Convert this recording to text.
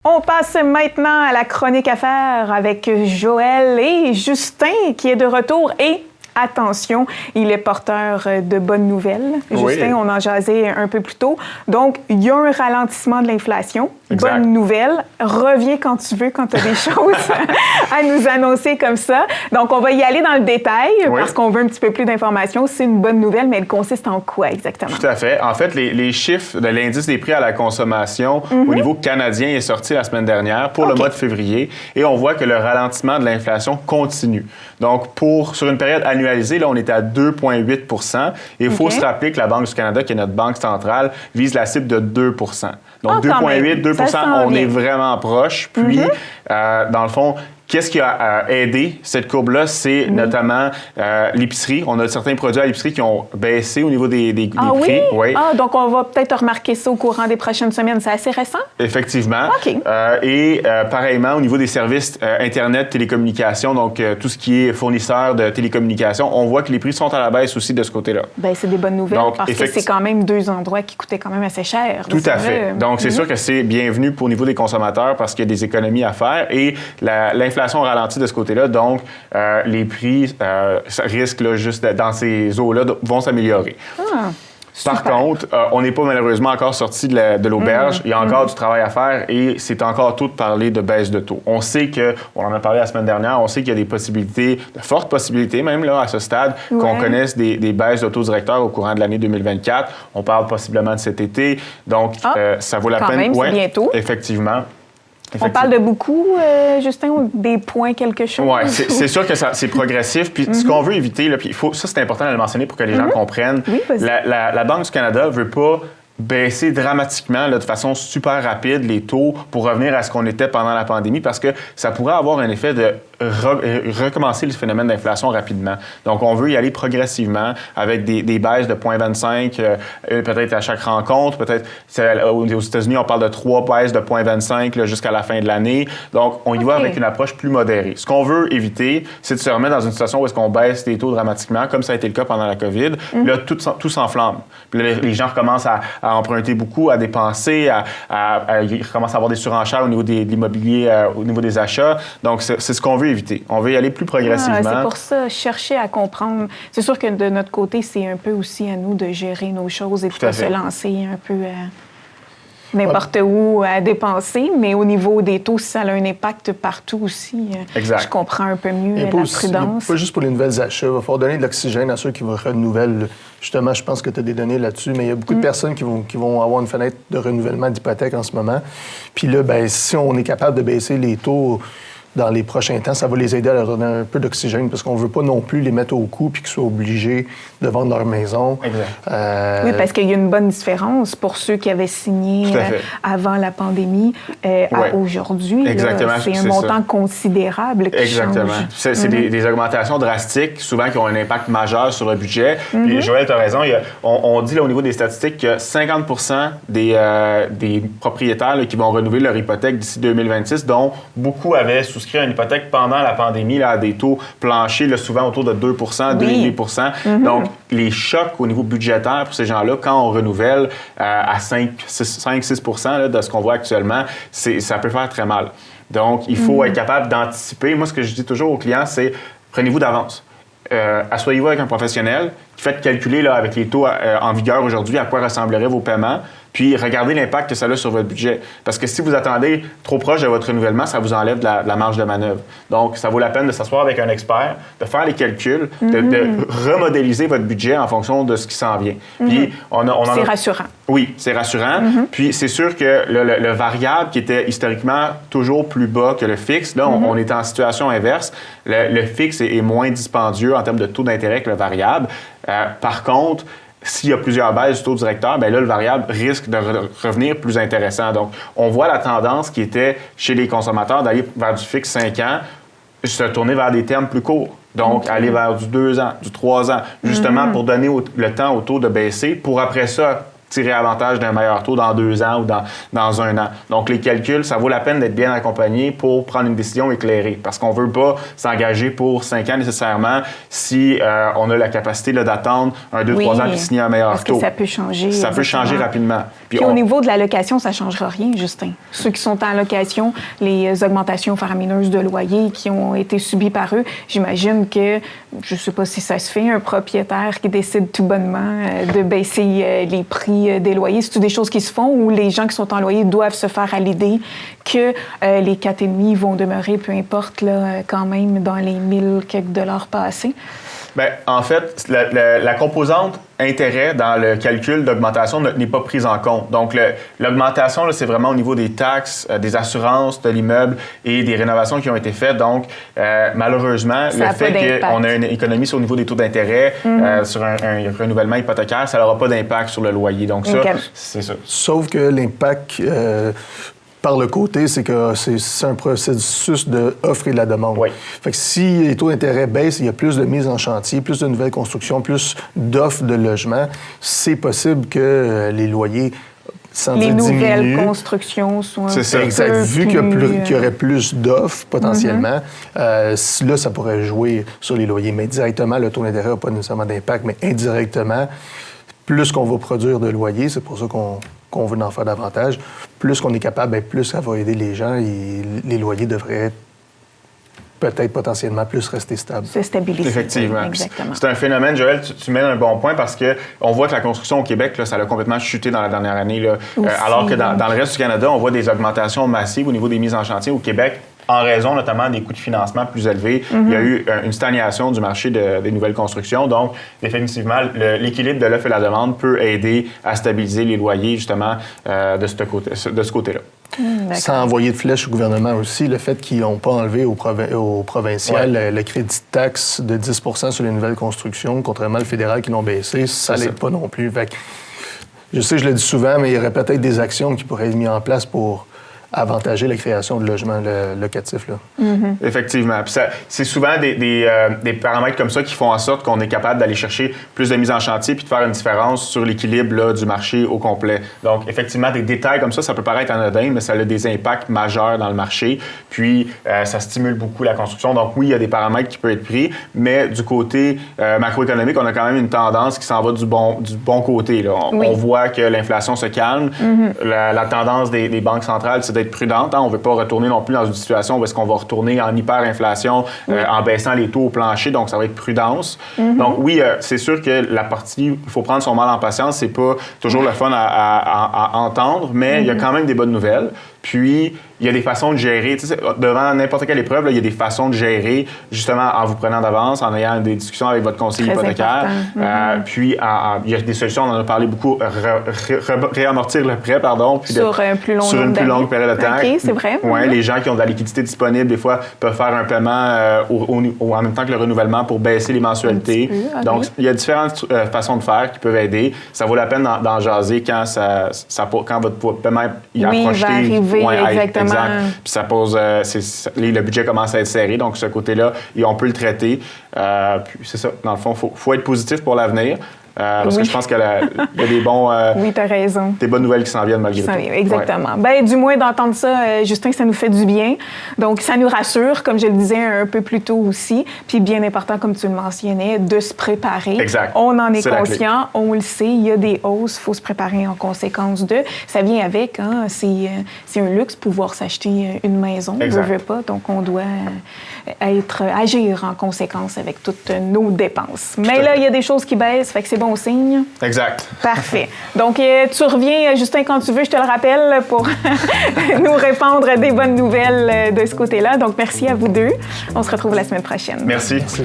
On passe maintenant à la chronique affaires avec Joël et Justin qui est de retour et attention, il est porteur de bonnes nouvelles. Oui. Justin, on en jasait un peu plus tôt. Donc, il y a un ralentissement de l'inflation. Exact. Bonne nouvelle. Reviens quand tu veux, quand tu as des choses à nous annoncer comme ça. Donc, on va y aller dans le détail parce qu'on veut un petit peu plus d'informations. C'est une bonne nouvelle, mais elle consiste en quoi exactement? Tout à fait. En fait, les chiffres de l'indice des prix à la consommation au niveau canadien est sorti la semaine dernière pour le mois de février et on voit que le ralentissement de l'inflation continue. Donc, sur une période annualisée, là, on est à 2,8 % et il faut se rappeler que la Banque du Canada, qui est notre banque centrale, vise la cible de 2 % Donc, 2,8 2 on est vraiment proche. Puis, dans le fond, qu'est-ce qui a aidé cette courbe-là? C'est notamment l'épicerie. On a certains produits à l'épicerie qui ont baissé au niveau des prix. Oui? Ah, donc on va peut-être remarquer ça au courant des prochaines semaines. C'est assez récent? Effectivement. OK. Pareillement, au niveau des services Internet, télécommunications, donc tout ce qui est fournisseur de télécommunications, on voit que les prix sont à la baisse aussi de ce côté-là. Bien, c'est des bonnes nouvelles donc, parce que c'est quand même deux endroits qui coûtaient quand même assez cher. Tout à fait. Donc, c'est sûr que c'est bienvenu pour au niveau des consommateurs parce qu'il y a des économies à faire et l'inflation ralentit de ce côté-là. Donc, les prix risquent là, juste dans ces eaux-là vont s'améliorer. Par contre, on n'est pas malheureusement encore sorti de l'auberge. Il y a encore du travail à faire et c'est encore tôt de parler de baisse de taux. On sait on en a parlé la semaine dernière, on sait qu'il y a des possibilités, de fortes possibilités même là à ce stade, qu'on connaisse des baisses de taux directeurs au courant de l'année 2024. On parle possiblement de cet été. Donc, ça vaut la peine. Même, c'est bientôt. Effectivement. On parle de beaucoup, Justin, ou des points quelque chose? Oui, c'est sûr que c'est progressif. Puis ce qu'on veut éviter, là, puis ça, c'est important de le mentionner pour que les gens comprennent. Oui, la Banque du Canada ne veut pas baisser dramatiquement, là, de façon super rapide, les taux pour revenir à ce qu'on était pendant la pandémie parce que ça pourrait avoir un effet de recommencer le phénomène d'inflation rapidement. Donc, on veut y aller progressivement avec des baisses de 0,25 peut-être à chaque rencontre. Peut-être aux États-Unis, on parle de 3 baisses de 0,25 jusqu'à la fin de l'année. Donc, on y va avec une approche plus modérée. Ce qu'on veut éviter, c'est de se remettre dans une situation où est-ce qu'on baisse les taux dramatiquement, comme ça a été le cas pendant la COVID. Là, tout s'enflamme. Puis là, les gens recommencent à emprunter beaucoup, à dépenser, ils recommencent à avoir des surenchères au niveau de l'immobilier, au niveau des achats. Donc, c'est ce qu'on veut éviter. On veut y aller plus progressivement. C'est pour ça, chercher à comprendre. C'est sûr que de notre côté, c'est un peu aussi à nous de gérer nos choses et de pas se lancer un peu n'importe où à dépenser, mais au niveau des taux, si ça a un impact partout aussi, je comprends un peu mieux la prudence. Pas juste pour les nouvelles achats, il va falloir donner de l'oxygène à ceux qui vont renouvelle. Justement, je pense que tu as des données là-dessus, mais il y a beaucoup de personnes qui vont avoir une fenêtre de renouvellement d'hypothèque en ce moment. Puis là, bien, si on est capable de baisser les taux dans les prochains temps, ça va les aider à leur donner un peu d'oxygène parce qu'on ne veut pas non plus les mettre au cou puis qu'ils soient obligés de vendre leur maison. Oui, parce qu'il y a une bonne différence pour ceux qui avaient signé avant la pandémie à aujourd'hui. Exactement. C'est un montant considérable qui change. C'est des augmentations drastiques, souvent qui ont un impact majeur sur le budget. Puis Joël, tu as raison, on dit là, au niveau des statistiques que 50 des propriétaires là, qui vont renouveler leur hypothèque d'ici 2026, dont beaucoup avaient souscrit à une hypothèque pendant la pandémie là, à des taux planchers, là, souvent autour de 2 2,5 Donc, les chocs au niveau budgétaire pour ces gens-là, quand on renouvelle à 5-6 de ce qu'on voit actuellement, ça peut faire très mal. Donc, il faut être capable d'anticiper. Moi, ce que je dis toujours aux clients, c'est prenez-vous d'avance. Asseyez-vous avec un professionnel qui fait calculer là, avec les taux en vigueur aujourd'hui à quoi ressembleraient vos paiements. Puis, regardez l'impact que ça a sur votre budget. Parce que si vous attendez trop proche de votre renouvellement, ça vous enlève de la marge de manœuvre. Donc, ça vaut la peine de s'asseoir avec un expert, de faire les calculs, de remodéliser votre budget en fonction de ce qui s'en vient. Puis, c'est rassurant. Oui, c'est rassurant. Puis, c'est sûr que le variable qui était historiquement toujours plus bas que le fixe, là, on est en situation inverse. Le fixe est moins dispendieux en termes de taux d'intérêt que le variable. Par contre, s'il y a plusieurs baisses du taux directeur, bien là, le variable risque de revenir plus intéressant. Donc, on voit la tendance qui était chez les consommateurs d'aller vers du fixe 5 ans, se tourner vers des termes plus courts. Donc, aller vers du 2 ans, du 3 ans, justement pour donner le temps au taux de baisser, pour après ça tirer avantage d'un meilleur taux dans 2 ans ou dans 1 an. Donc, les calculs, ça vaut la peine d'être bien accompagné pour prendre une décision éclairée parce qu'on ne veut pas s'engager pour 5 ans nécessairement si on a la capacité d'attendre 2-3 ans puis signer un meilleur taux. Parce que ça peut changer. Ça peut changer rapidement. Puis au niveau de la location, ça ne changera rien, Justin. Ceux qui sont en location, les augmentations faramineuses de loyer qui ont été subies par eux, j'imagine que, je ne sais pas si ça se fait, un propriétaire qui décide tout bonnement de baisser les prix des loyers. C'est-tu des choses qui se font ou les gens qui sont en loyer doivent se faire à l'idée que les 4,5 vont demeurer, peu importe, là, quand même, dans les 1000 quelques dollars passés? Bien, en fait, la composante intérêt dans le calcul d'augmentation n'est pas prise en compte. Donc, l'augmentation, c'est vraiment au niveau des taxes, des assurances de l'immeuble et des rénovations qui ont été faites. Donc, malheureusement, le fait qu'on ait une économie sur le niveau des taux d'intérêt, sur un renouvellement hypothécaire, ça n'aura pas d'impact sur le loyer. Donc, ça, c'est ça. Sauf que l'impact... par le côté, c'est que c'est un processus de offre et de la demande. Oui. Fait que si les taux d'intérêt baissent, il y a plus de mise en chantier, plus de nouvelles constructions, plus d'offres de logements, c'est possible que les loyers, sans dire diminuent. Les nouvelles constructions sont c'est ça. Exact. Vu qu'il y aurait plus d'offres potentiellement, là, ça pourrait jouer sur les loyers. Mais directement, le taux d'intérêt n'a pas nécessairement d'impact, mais indirectement, plus qu'on va produire de loyers, c'est pour ça qu'on veut en faire davantage, plus qu'on est capable, plus ça va aider les gens et les loyers devraient peut-être potentiellement plus rester stables. Se stabiliser. Effectivement. Exactement. C'est un phénomène, Joël, tu mènes un bon point parce qu'on voit que la construction au Québec, là, ça a complètement chuté dans la dernière année. Là. Alors que dans le reste du Canada, on voit des augmentations massives au niveau des mises en chantier. Au Québec, en raison notamment des coûts de financement plus élevés, il y a eu une stagnation du marché des nouvelles constructions. Donc, définitivement, l'équilibre de l'offre et la demande peut aider à stabiliser les loyers, justement, de ce côté-là. Sans envoyer de flèche au gouvernement aussi, le fait qu'ils n'ont pas enlevé au provincial le crédit de taxe de 10 % sur les nouvelles constructions, contrairement au fédéral qui l'ont baissé, ça l'aide pas non plus. Fait que, je sais, je le dis souvent, mais il y aurait peut-être des actions qui pourraient être mises en place pour avantager la création de logements locatifs. Là. Effectivement. Puis c'est souvent des paramètres comme ça qui font en sorte qu'on est capable d'aller chercher plus de mise en chantier puis de faire une différence sur l'équilibre là, du marché au complet. Donc, effectivement, des détails comme ça peut paraître anodin, mais ça a des impacts majeurs dans le marché. Puis, ça stimule beaucoup la construction. Donc, oui, il y a des paramètres qui peuvent être pris, mais du côté macroéconomique, on a quand même une tendance qui s'en va du bon côté. Là. On voit que l'inflation se calme. La tendance des banques centrales, c'est d'être prudente. On ne veut pas retourner non plus dans une situation où est-ce qu'on va retourner en hyperinflation en baissant les taux au plancher. Donc, ça va être prudence. Donc, oui, c'est sûr que la partie, il faut prendre son mal en patience. C'est pas toujours le fun à entendre, mais il y a quand même des bonnes nouvelles. Puis, il y a des façons de gérer. Devant n'importe quelle épreuve, là, il y a des façons de gérer, justement, en vous prenant d'avance, en ayant des discussions avec votre conseiller hypothécaire. Puis, il y a des solutions, on en a parlé beaucoup, réamortir le prêt, puis sur une plus longue période de temps. OK, c'est vrai. Oui, les gens qui ont de la liquidité disponible, des fois, peuvent faire un paiement en même temps que le renouvellement pour baisser les mensualités. Donc, il y a différentes façons de faire qui peuvent aider. Ça vaut la peine d'en jaser quand votre paiement est approché. Exactement. Exact. Puis ça pose... le budget commence à être serré, donc ce côté-là, on peut le traiter. Puis c'est ça. Dans le fond, il faut être positif pour l'avenir. Parce que je pense qu'il y a des bons... oui, tu as raison. Des bonnes nouvelles qui s'en viennent malgré tout. Exactement. Bien, du moins, d'entendre ça, Justin, ça nous fait du bien. Donc, ça nous rassure, comme je le disais un peu plus tôt aussi. Puis, bien important, comme tu le mentionnais, de se préparer. Exact. On en est conscient, on le sait, il y a des hausses, il faut se préparer en conséquence de. Ça vient avec, hein, c'est un luxe pouvoir s'acheter une maison. Exact. On veut pas, donc on doit agir en conséquence avec toutes nos dépenses. Mais là, il y a des choses qui baissent, fait que c'est bon signe. Exact. Parfait. Donc, tu reviens, Justin, quand tu veux, je te le rappelle, pour nous répandre des bonnes nouvelles de ce côté-là. Donc, merci à vous deux. On se retrouve la semaine prochaine. Merci. Merci.